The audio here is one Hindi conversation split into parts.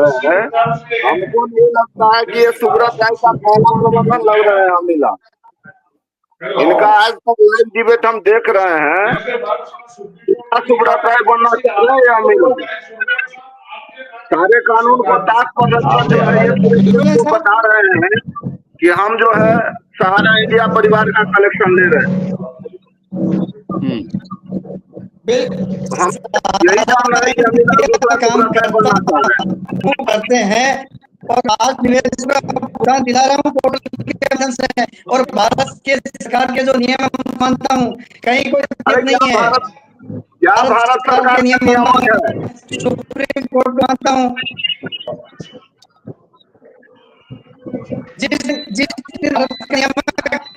है, हमको नहीं लगता है कि ये सुब्रत राय का पहला प्रबंधन लग रहा है अमिला। इनका आज तक लाइव डिबेट हम देख रहे हैं, सुब्रत राय बनना चाह रहे हैं अमिला। सारे कानून को टास्क पर रखकर जो है ये पूरे को बता रहे हैं कि हम जो है सहारा इंडिया परिवार का कलेक्शन ले रहे हैं। हम यही जान रहे हैं कि अमिला काम करते हैं और आज निवेश में दिला रहा हूँ पोर्टल के माध्यम से, और भारत के सरकार के जो नियम मानता हूँ, कहीं कोई दिक्कत नहीं है। क्या भारत सरकार के नियम मानता है? सुप्रीम कोर्ट मानता हूँ। जिस दिन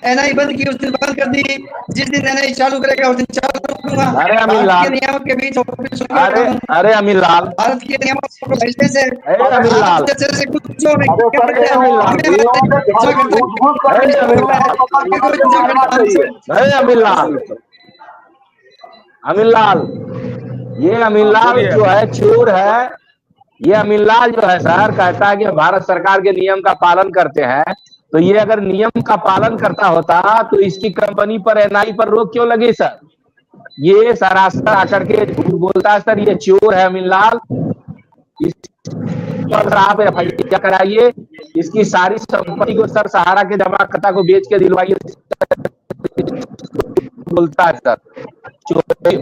एनआई बंद की उस दिन बंद कर दी, जिस दिन एनआई चालू करेगा उस दिन चालू करूंगा। अरे अमीर लाल, नियमों के बीच अरे अमीर लाल, भारत के नियमों को भेजने से अमीर लाल, से कुछ हो अमीर लाल, अमीर लाल, ये अमीर लाल जो है चोर है। ये अमीर लाल जो है सर कहता है कि भारत सरकार के नियम का पालन करते हैं, तो ये अगर नियम का पालन करता होता तो इसकी कंपनी पर एनआई पर रोक क्यों लगी सर? ये सरासर आकर के झूठ बोलता है सर, ये चोर है अमीर लाल। इस पर आप एफआईआर कराइए, इसकी सारी संपत्ति को सर सहारा के जमाकर्ता को बेच के दिलवाइए। बोलता है सर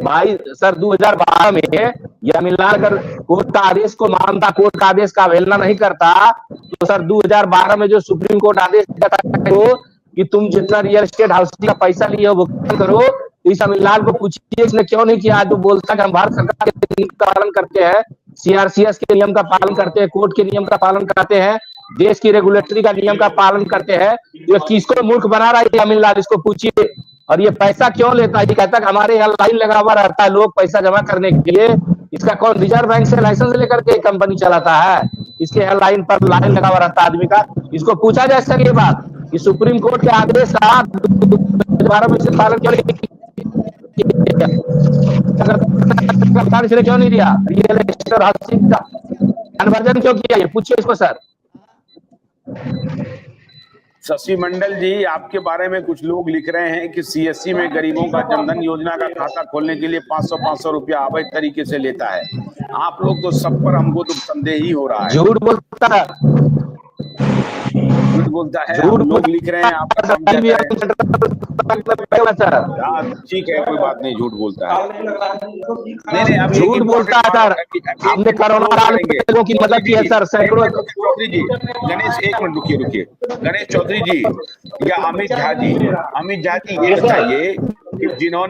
भाई सर 2012 में यह अमीर लाल अगर कोर्ट का आदेश को मानता, कोर्ट का आदेश का अवहेलना नहीं करता, तो सर 2012 में जो सुप्रीम कोर्ट आदेश दिया था कि तुम जितना रियल एस्टेट हाउसिंग का पैसा लिए हो भुगतान करो, तो इस अमीर लाल को पूछिए इसने क्यों नहीं किया। जो बोलता है कि हम भारत सरकार के नियम का पालन करते हैं, सीआरसीएस के नियम का पालन करते हैं, कोर्ट के नियम का पालन करते हैं, देश की रेगुलेटरी का नियम का पालन करते हैं, ये किसको मूर्ख बना रहा है अमीर लाल, इसको पूछिए। और ये पैसा क्यों लेता है? ये कहता है हमारे यहाँ लाइन लगा हुआ रहता है लोग पैसा जमा करने के लिए। इसका कौन रिजर्व बैंक से लाइसेंस लेकर के कंपनी चलाता है? इसके यहाँ लाइन पर लाइन लगा हुआ रहता है आदमी का। इसको पूछा जा सके ये बात कि सुप्रीम कोर्ट के आदेश का 2012 में से पालन क्यों नहीं दिया? रियल एस्टेट हाउसिंग का कन्वर्जन क्यों किया? ये पूछिए इसको सर। शशि मंडल जी, आपके बारे में कुछ लोग लिख रहे हैं कि सीएससी में गरीबों का जनधन योजना का खाता खोलने के लिए 500 रुपया अवैध तरीके से लेता है। आप लोग तो सब पर, हमको तो संदेह ही हो रहा है। झूठ बोलता है, झूठ बोलता है। लोग लिख रहे हैं आपका काम क्या है? ठीक है, कोई बात नहीं, झूठ बोलता है। नहीं, आप झूठ बोलता है सर। हमने कोरोना काल में लोगों की मदद की है सर, सैकड़ों। चौधरी जी, गणेश एक मिनट रुकिए। गणेश चौधरी जी या अमित झा जी, ये बताइए कि जिनका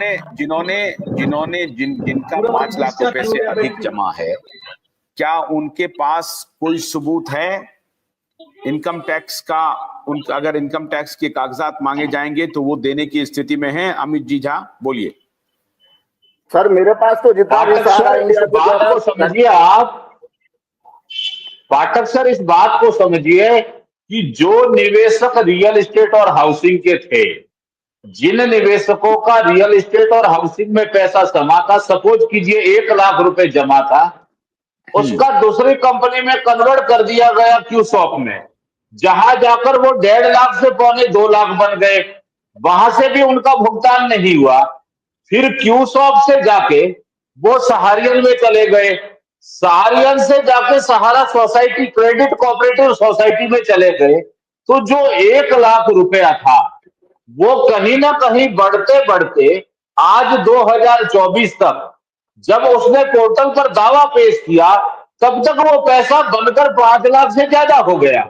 5 लाख रुपए से अधिक जमा है, क्या उनके पास कोई सबूत है इनकम टैक्स का? अगर इनकम टैक्स के कागजात मांगे जाएंगे तो वो देने की स्थिति में है? अमित जी झा बोलिए। सर मेरे पास तो जितना भी इस बात को समझिए आप, पाठक सर इस बात को समझिए कि जो निवेशक रियल एस्टेट और हाउसिंग के थे, जिन निवेशकों का रियल एस्टेट और हाउसिंग में पैसा जमा था, सपोज कीजिए 1 लाख रुपए जमा था, उसका दूसरी कंपनी में कन्वर्ट कर दिया गया क्यूसॉप में, जहां जाकर वो 1.5 लाख से 2.25 लाख बन गए, वहां से भी उनका भुगतान नहीं हुआ। फिर क्यूसॉप से जाके वो सहारियन में चले गए, सहारियन से जाके सहारा सोसाइटी क्रेडिट कोऑपरेटिव सोसाइटी में चले गए, तो जो 1 लाख रुपया था वो कहीं ना कहीं बढ़ते बढ़ते आज 2024 तक जब उसने पोर्टल पर दावा पेश किया, तब तक वो पैसा बनकर 5 लाख से ज्यादा हो गया।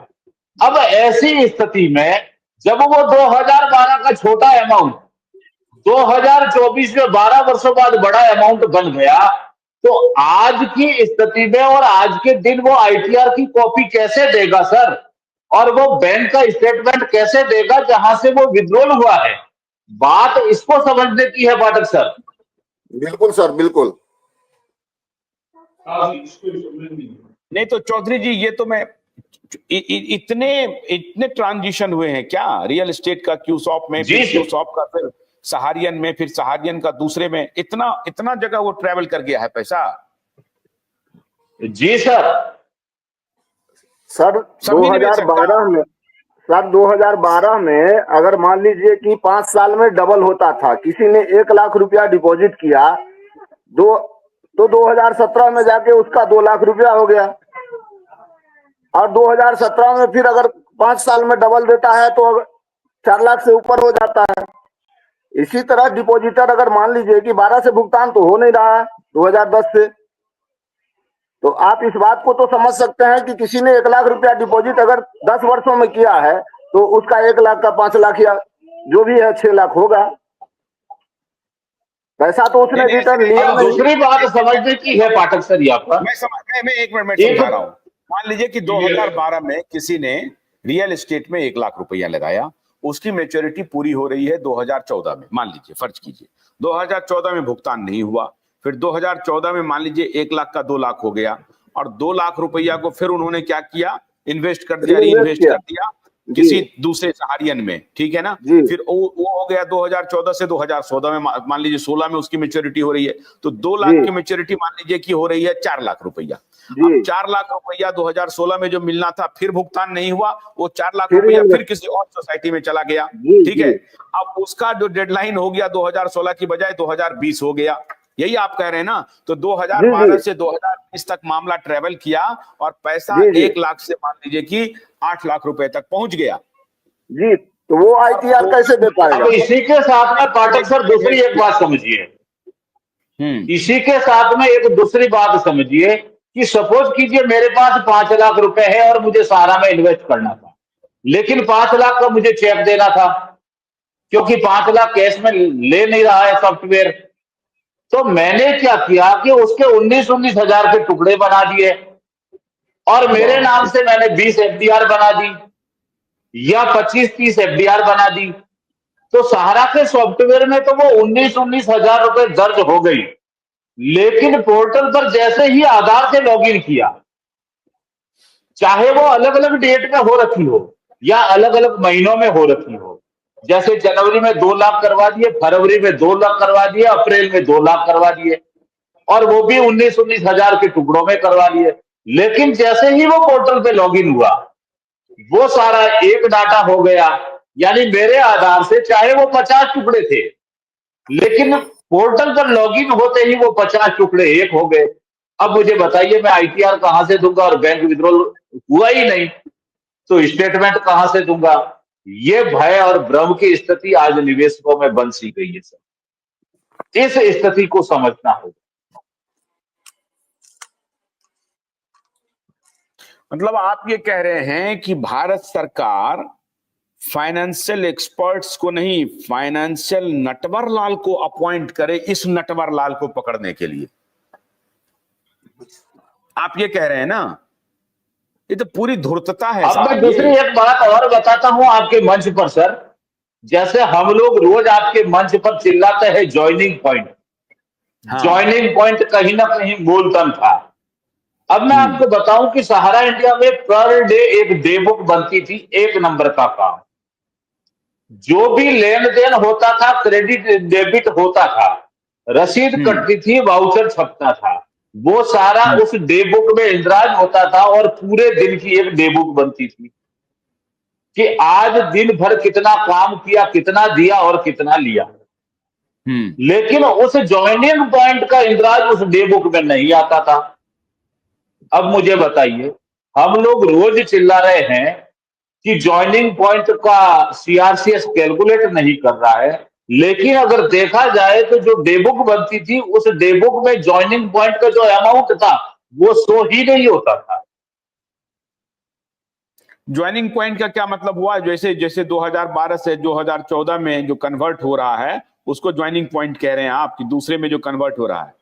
अब ऐसी स्थिति में जब वो 2012 का छोटा अमाउंट 2024 में 12 वर्षों बाद बड़ा अमाउंट बन गया, तो आज की स्थिति में और आज के दिन वो आईटीआर की कॉपी कैसे देगा सर? और वो बैंक का स्टेटमेंट कैसे देगा जहां से वो विड्रॉल हुआ है? बात इसको समझने की है पाठक सर। बिल्कुल सर, बिल्कुल। नहीं तो चौधरी जी, ये तो मैं इतने ट्रांजिशन हुए हैं क्या रियल एस्टेट का? क्यूसॉप में, फिर क्यूसॉप का, फिर सहारियन में, फिर सहारियन का दूसरे में, इतना जगह वो ट्रेवल कर गया है पैसा? जी सर। सर सभी निवेशक 2012 में, सर 2012 में अगर मान लीजिए कि 5 साल में डबल होता था, किसी ने 1 लाख रुपया डिपॉजिट किया तो 2017 में जाके उसका 2 लाख रुपया हो गया, और 2017 में फिर अगर 5 साल में डबल देता है तो 4 लाख से ऊपर हो जाता है। इसी तरह डिपॉजिटर अगर मान लीजिए कि 12 से भुगतान तो हो नहीं रहा है 2010 से, तो आप इस बात को तो समझ सकते हैं कि किसी ने 1 लाख रुपया डिपॉजिट अगर 10 वर्षों में किया है तो उसका 1 लाख का 5 लाख या जो भी है 6 लाख होगा। पैसा तो उसने रिटर्न लिया अब नहीं। दूसरी बात समझने की है पाठक सर यहाँ पर, मैं 1 मिनट में समझा रहा हूं। मान लीजिए कि 2012 में किसी ने रियल एस्टेट में 1 लाख रुपया लगाया, उसकी मैच्योरिटी पूरी हो रही है 2014 में, मान लीजिए, फर्ज कीजिए 2014 में भुगतान नहीं हुआ, फिर 2014 में मान लीजिए 1 लाख का 2 लाख हो गया, और 2 लाख रुपया को फिर उन्होंने क्या किया, इन्वेस्ट कर दिया, रीइन्वेस्ट कर दिया किसी दूसरे सहारियन में, ठीक है ना। फिर वो हो गया 2014 से 2014 में, मान लीजिए 16 में उसकी मैच्योरिटी हो रही है, तो 2 लाख की मैच्योरिटी मान लीजिए कि हो रही है 4 लाख रुपया। अब 4 लाख रुपया 2016 में जो मिलना था फिर भुगतान नहीं हुआ, वो 4 लाख रुपया फिर किसी और सोसाइटी में चला गया, ठीक है। अब उसका जो डेडलाइन हो गया 2016 की बजाय 2020 हो गया, यही आप कह रहे हैं ना। तो 2012 से 2020 तक मामला ट्रेवल किया और पैसा 1 लाख से मान लीजिए कि 8 लाख रुपए तक पहुंच गया जी, तो वो ITR कैसे दे पाएगा? अब इसी के साथ में पाठक सर दूसरी एक बात समझिए, इसी के साथ में एक दूसरी बात समझिए कि सपोज कीजिए मेरे पास 5 लाख रुपए है और मुझे सहारा में इन्वेस्ट करना था, लेकिन 5 लाख का मुझे चेक देना था, क्योंकि 5 लाख कैश में ले नहीं रहा है सॉफ्टवेयर। तो मैंने क्या किया कि उसके 19 हजार के टुकड़े बना दिए और मेरे नाम से मैंने 20 FDR बना दी या 25-30 FDR बना दी। तो सहारा के सॉफ्टवेयर में तो वो 19 हजार रुपए दर्ज हो गई, लेकिन पोर्टल पर जैसे ही आधार से लॉगिन किया, चाहे वो अलग अलग डेट में हो रखी हो या अलग अलग महीनों में हो रखी हो, जैसे जनवरी में 2 लाख करवा दिए, फरवरी में 2 लाख करवा दिए, अप्रैल में 2 लाख करवा दिए, और वो भी 19 हजार के टुकड़ों में करवा दिए। लेकिन जैसे ही वो पोर्टल पे लॉगिन हुआ, वो सारा एक डाटा हो गया, यानी मेरे आधार से चाहे वो 50 टुकड़े थे, लेकिन पोर्टल पर लॉगिन होते ही वो 50 टुकड़े एक हो गए। अब मुझे बताइए मैं ITR कहां से दूंगा, और बैंक विड्रॉल हुआ ही नहीं तो स्टेटमेंट कहां से दूंगा। ये भय और भ्रम की स्थिति आज निवेशकों में बन सी गई है सर, इस स्थिति को समझना होगा। मतलब आप ये कह रहे हैं कि भारत सरकार फाइनेंशियल एक्सपर्ट्स को नहीं, फाइनेंशियल नटवर लाल को अपॉइंट करे इस नटवर लाल को पकड़ने के लिए, आप ये कह रहे हैं ना। ये तो पूरी धूर्तता है। अब मैं दूसरी एक बात और बताता हूं आपके मंच पर सर, जैसे हम लोग रोज आपके मंच पर चिल्लाते हैं ज्वाइनिंग पॉइंट, ज्वाइनिंग पॉइंट कहीं ना कहीं मूलधन था। अब मैं आपको बताऊं कि सहारा इंडिया में पर डे एक डे बुक बनती थी, 1 नंबर का काम। जो भी लेन देन होता था, क्रेडिट डेबिट होता था, रसीद कटती थी, वाउचर छपता था, वो सारा उस डे बुक में इंदराज होता था और पूरे दिन की एक डे बुक बनती थी कि आज दिन भर कितना काम किया, कितना दिया और कितना लिया। लेकिन उस ज्वाइनिंग पॉइंट का इंदराज उस डे बुक में नहीं आता था। अब मुझे बताइए, हम लोग रोज चिल्ला रहे हैं कि ज्वाइनिंग पॉइंट का CRCS कैलकुलेट नहीं कर रहा है, लेकिन अगर देखा जाए तो जो डे बुक बनती थी, उस डे बुक में ज्वाइनिंग पॉइंट का जो अमाउंट था वो शो ही नहीं होता था। ज्वाइनिंग पॉइंट का क्या मतलब हुआ? जैसे जैसे 2012 से 2014 में जो कन्वर्ट हो रहा है उसको ज्वाइनिंग पॉइंट कह रहे हैं आप, कि दूसरे में जो कन्वर्ट हो रहा है?